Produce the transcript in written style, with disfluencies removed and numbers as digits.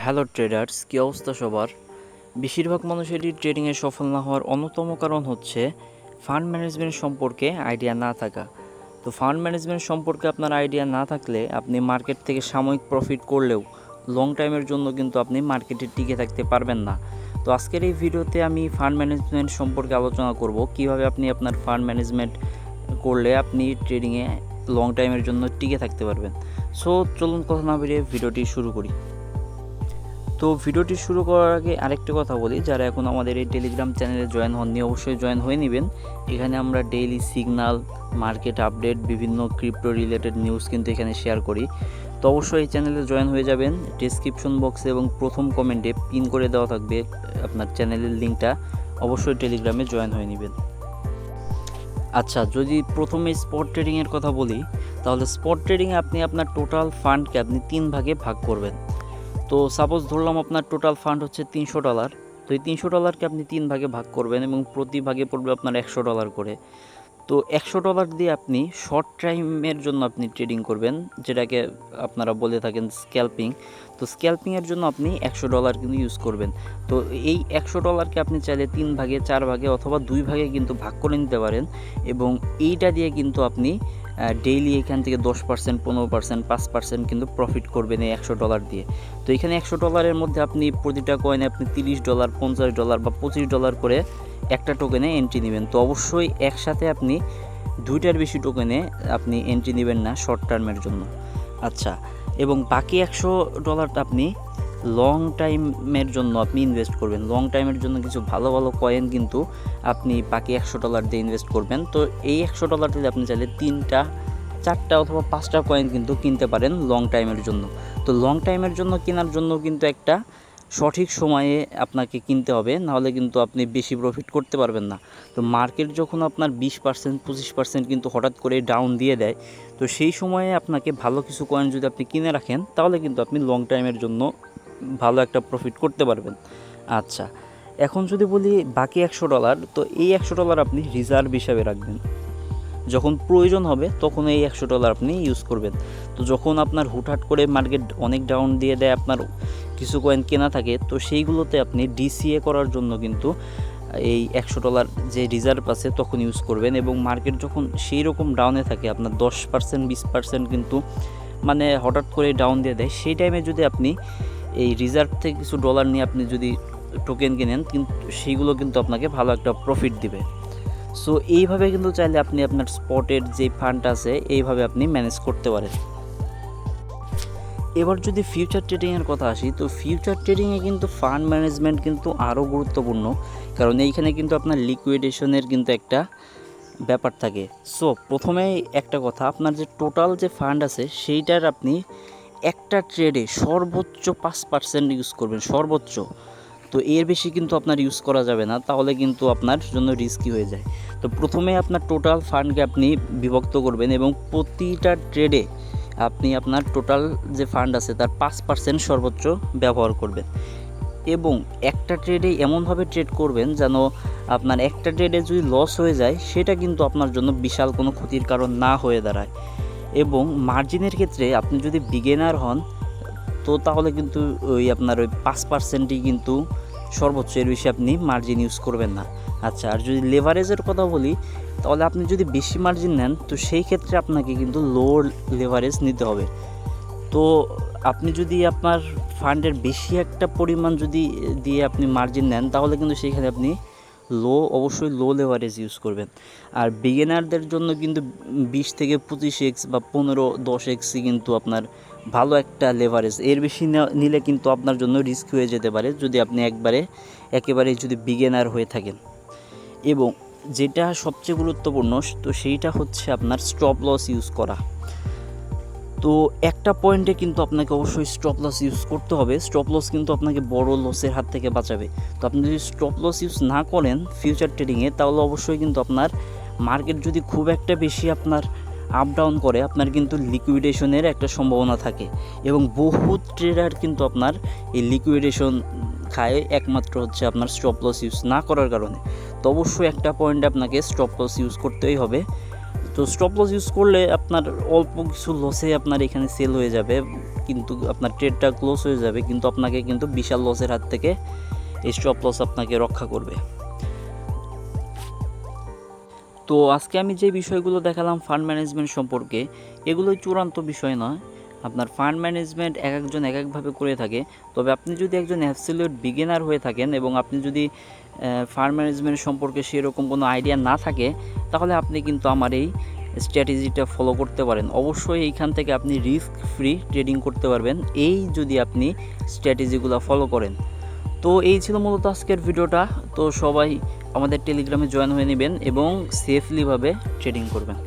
Hello traders, কী অবস্থা সবার? বেশিরভাগ মানুষেরই ট্রেডিংয়ে সফল না হওয়ার অন্যতম কারণ হচ্ছে ফান্ড ম্যানেজমেন্ট সম্পর্কে আইডিয়া না থাকা। তো ফান্ড ম্যানেজমেন্ট সম্পর্কে আপনার আইডিয়া না থাকলে আপনি মার্কেট থেকে সাময়িক প্রফিট করলেও লং টাইমের জন্য কিন্তু আপনি মার্কেটে টিকে থাকতে পারবেন না। তো আজকের এই ভিডিওতে আমি ফান্ড ম্যানেজমেন্ট সম্পর্কে আলোচনা করব, কিভাবে আপনি আপনার ফান্ড ম্যানেজমেন্ট করলে আপনি ট্রেডিংয়ে লং টাইমের জন্য টিকে থাকতে পারবেন। সো চলুন কথা না বেরিয়ে ভিডিওটি শুরু করি। তো ভিডিওটি শুরু করার আগে আরেকটা কথা বলি, যারা এখন আমাদের এই টেলিগ্রাম চ্যানেলে জয়েন হননি অবশ্যই জয়েন হয়ে নেবেন। এখানে আমরা ডেইলি সিগন্যাল, মার্কেট আপডেট, বিভিন্ন ক্রিপ্টো রিলেটেড নিউজ কিন্তু এখানে শেয়ার করি। তো অবশ্যই এই চ্যানেলে জয়েন হয়ে যাবেন। ডেসক্রিপশন বক্সে এবং প্রথম কমেন্টে পিন করে দেওয়া থাকবে আপনার চ্যানেলের লিঙ্কটা, অবশ্যই টেলিগ্রামে জয়েন হয়ে নেবেন। আচ্ছা, যদি প্রথমে স্পট ট্রেডিংয়ের কথা বলি, তাহলে স্পট ট্রেডিংয়ে আপনি আপনার টোটাল ফান্ডকে আপনি 3 ভাগে ভাগ করবেন। তো সাপোজ ধরলাম আপনার টোটাল ফান্ড হচ্ছে $300। তো এই $300কে আপনি 3 ভাগে ভাগ করবেন এবং প্রতি ভাগে পড়বে আপনার $100 করে। তো $100 দিয়ে আপনি শর্ট টাইমের জন্য আপনি ট্রেডিং করবেন, যেটাকে আপনারা বলে থাকেন স্ক্যাল্পিং। তো স্ক্যাল্পিংয়ের জন্য আপনি $100 কিন্তু ইউজ করবেন। তো এই $100কে আপনি চাইলে 3 ভাগে, 4 ভাগে অথবা 2 ভাগে কিন্তু ভাগ করে নিতে পারেন এবং এইটা দিয়ে কিন্তু আপনি ডেইলি এখান থেকে 10%, 15%, 5% কিন্তু প্রফিট করবেন এই $100 দিয়ে। তো এখানে $100-এর মধ্যে আপনি প্রতিটা কয়েনে আপনি $30, $50 বা $25 করে একটা টোকেনে এন্ট্রি নেবেন। তো অবশ্যই একসাথে আপনি 2টার বেশি টোকেনে আপনি এন্ট্রি নেবেন না শর্ট টার্মের জন্য। আচ্ছা, এবং বাকি $100 আপনি লং টাইমের জন্য আপনি ইনভেস্ট করবেন। লং টাইমের জন্য কিছু ভালো ভালো কয়েন কিন্তু আপনি বাকি $100 দিয়ে ইনভেস্ট করবেন। তো এই $100 দিয়ে আপনি চাইলে 3টা, 4টা অথবা 5টা কয়েন কিন্তু কিনতে পারেন লং টাইমের জন্য। তো লং টাইমের জন্য কেনার জন্য কিন্তু একটা সঠিক সময়ে আপনাকে কিনতে হবে, নাহলে কিন্তু আপনি বেশি প্রফিট করতে পারবেন না। তো মার্কেট যখন আপনার 20%, 25% কিন্তু হঠাৎ করে ডাউন দিয়ে দেয়, তো সেই সময়ে আপনাকে ভালো কিছু কয়েন যদি আপনি কিনে রাখেন, তাহলে কিন্তু আপনি লং টাইমের জন্য ভালো একটা প্রফিট করতে পারবেন। আচ্ছা, এখন যদি বলি বাকি $100, তো এই $100 আপনি রিজার্ভ হিসাবে রাখবেন। যখন প্রয়োজন হবে তখন এই $100 আপনি ইউজ করবেন। তো যখন আপনার হুটহাট করে মার্কেট অনেক ডাউন দিয়ে দেয়, আপনার কিছু কয়েন কেনা থাকে, তো সেইগুলোতে আপনি ডিসিএ করার জন্য কিন্তু এই $100 যে রিজার্ভ আছে তখন ইউজ করবেন। এবং মার্কেট যখন সেই রকম ডাউনে থাকে, আপনার 10%, 20% কিন্তু মানে হঠাৎ করে ডাউন দিয়ে দেয়, সেই টাইমে যদি আপনি এই রিজার্ভ থেকে কিছু ডলার নিয়ে আপনি যদি টোকেন কেনেন, কিন্তু সেইগুলো কিন্তু আপনাকে ভালো একটা প্রফিট দিবে। সো এইভাবে কিন্তু চাইলে আপনি আপনার স্পটের যে ফান্ড আছে এইভাবে আপনি ম্যানেজ করতে পারেন। এবার যদি ফিউচার ট্রেডিংয়ের কথা আসি, তো ফিউচার ট্রেডিংয়ে কিন্তু ফান্ড ম্যানেজমেন্ট কিন্তু আরও গুরুত্বপূর্ণ, কারণ এইখানে কিন্তু আপনার লিকুইডেশনের কিন্তু একটা ব্যাপার থাকে। সো প্রথমেই একটা কথা, আপনার যে টোটাল যে ফান্ড আছে সেইটার আপনি একটা ট্রেডে সর্বোচ্চ 5% ইউজ করবেন, সর্বোচ্চ। তো এর বেশি কিন্তু আপনার ইউজ করা যাবে না, তাহলে কিন্তু আপনার জন্য রিস্কি হয়ে যায়। তো প্রথমে আপনার টোটাল ফান্ডকে আপনি বিভক্ত করবেন এবং প্রতিটা ট্রেডে আপনি আপনার টোটাল যে ফান্ড আছে তার 5% সর্বোচ্চ ব্যবহার করবেন। এবং একটা ট্রেডে এমনভাবে ট্রেড করবেন যেন আপনার একটা ট্রেডে যদি লস হয়ে যায়, সেটা কিন্তু আপনার জন্য বিশাল কোনো ক্ষতির কারণ না হয়ে দাঁড়ায়। এবং মার্জিনের ক্ষেত্রে আপনি যদি বিগিনার হন, তো তাহলে কিন্তু আপনার 5%ই কিন্তু সর্বোচ্চ, এর বেশি আপনি মার্জিন ইউজ করবেন না। আচ্ছা, আর যদি লেভারেজের কথা বলি, তাহলে আপনি যদি বেশি মার্জিন নেন, তো সেই ক্ষেত্রে আপনাকে কিন্তু লো লেভারেজ নিতে হবে। তো আপনি যদি আপনার ফান্ডের বেশি একটা পরিমাণ যদি দিয়ে আপনি মার্জিন নেন, তাহলে কিন্তু সেইখানে আপনি অবশ্যই লো লেভারেজ ইউজ করবেন। আর বিগিনারদের জন্য কিন্তু 20 থেকে 25x বা 15-10x কিন্তু আপনার ভালো একটা লেভারেজ। এর বেশি নিলে কিন্তু আপনার জন্য রিস্ক হয়ে যেতে পারে, যদি আপনি একেবারে যদি বিগিনার হয়ে থাকেন। এবং যেটা সবচেয়ে গুরুত্বপূর্ণ, তো সেইটা হচ্ছে আপনার স্টপ লস ইউজ করা। তো একটা পয়েন্টে কিন্তু আপনাকে অবশ্যই স্টপ লস ইউজ করতে হবে। স্টপ লস কিন্তু আপনাকে বড় লসের হাত থেকে বাঁচাবে। তো আপনি যদি স্টপ লস ইউজ না করেন ফিউচার ট্রেডিংয়ে, তাহলে অবশ্যই কিন্তু আপনার মার্কেট যদি খুব একটা বেশি আপনার আপ ডাউন করে, আপনার কিন্তু লিকুইডেশনের একটা সম্ভাবনা থাকে। এবং বহু ট্রেডার কিন্তু আপনার এই লিকুইডেশন খায় একমাত্র হচ্ছে আপনার স্টপ লস ইউজ না করার কারণে। তো অবশ্যই একটা পয়েন্টে আপনাকে স্টপ লস ইউজ করতেই হবে। তো স্টপ লস ইউজ করলে আপনার অল্প কিছু লসে আপনার এখানে সেল হয়ে যাবে, কিন্তু আপনার ট্রেডটা ক্লোজ হয়ে যাবে, কিন্তু আপনাকে কিন্তু বিশাল লসের হাত থেকে এই স্টপ লস আপনাকে রক্ষা করবে। তো আজকে আমি যে বিষয়গুলো দেখালাম ফান্ড ম্যানেজমেন্ট সম্পর্কে, এগুলোই চূড়ান্ত বিষয় নয়। আপনার ফান্ড ম্যানেজমেন্ট এক একজন এক একভাবে করে থাকে। তবে আপনি যদি একজন অ্যাবসলিউট বিগিনার হয়ে থাকেন এবং আপনি যদি ফান্ড ম্যানেজমেন্ট সম্পর্কে সেরকম কোনো আইডিয়া না থাকে, তাহলে আপনি কিন্তু আমার এই স্ট্র্যাটেজিটা ফলো করতে পারেন। অবশ্যই এইখান থেকে আপনি রিস্ক ফ্রি ট্রেডিং করতে পারবেন, এই যদি আপনি স্ট্র্যাটেজিগুলো ফলো করেন। তো এই ছিল মূলত আজকের ভিডিওটা। তো সবাই আমাদের টেলিগ্রামে জয়েন হয়ে নেবেন এবং সেফলিভাবে ট্রেডিং করবেন।